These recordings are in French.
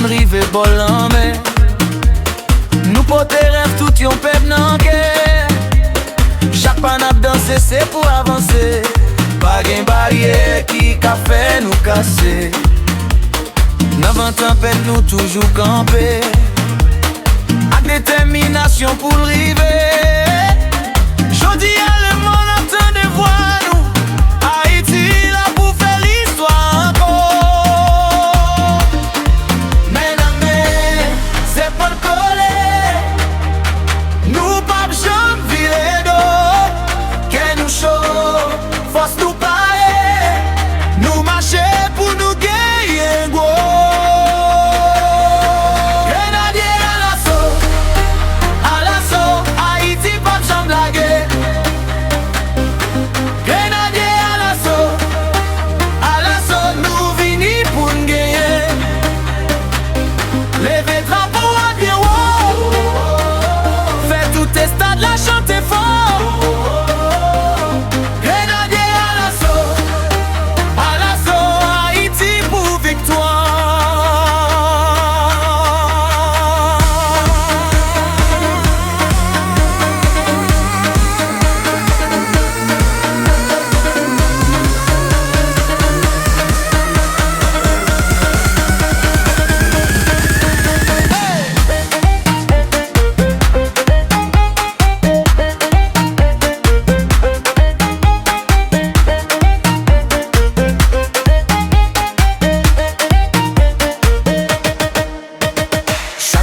fin rive bol en mer. Nous pote rêve tout yon pep nan kè. Chaque pan ap danse c'est pour avancer. Pas gen barrière qui ka fait nous casser. Nan vent tempête nous toujours camper. Ak détermination pour river. Jodi a le monde attend de voir nous. Haïti là pour faire l'histoire encore. Mais non mais c'est pas le coller. Nous pas jamais virer d'eau. Qu'est nous chaud, force nous parler. Nous marcher pour nous gagner gros.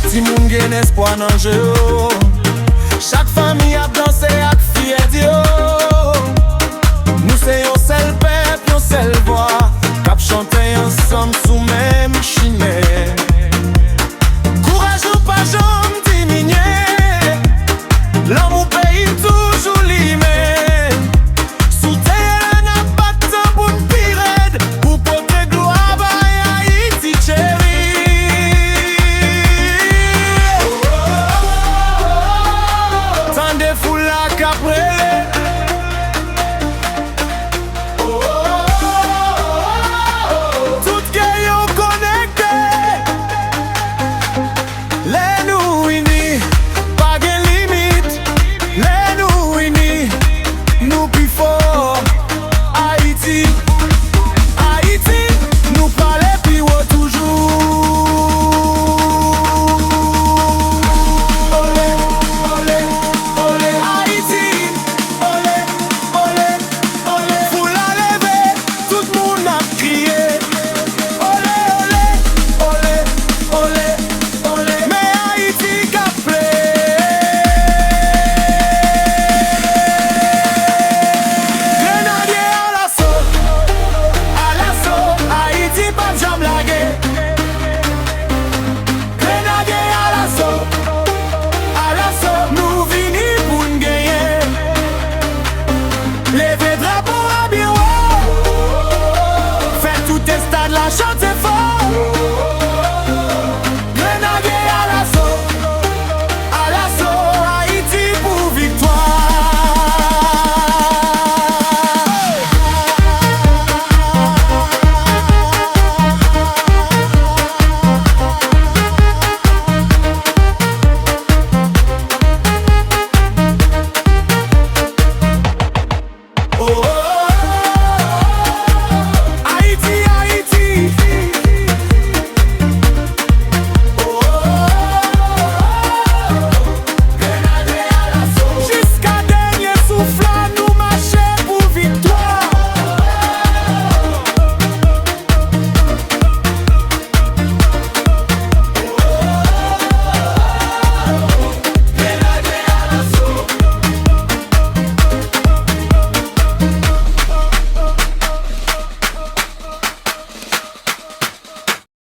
Si moun gen espoir nan jeu, chaque famille a dansé ak fierté. Nous c'est yon seul peuple, yon seule voix, k'ap chante ensemble sous même chimère. Courage ou pas jamais diminuer, l'amour pays toujours limé. Sous terre n'a pas de temps pour n'pired, pour porter gloire à Haïti chéri. Levez drapeau à bien haut. Faites tout tes stades la chanter.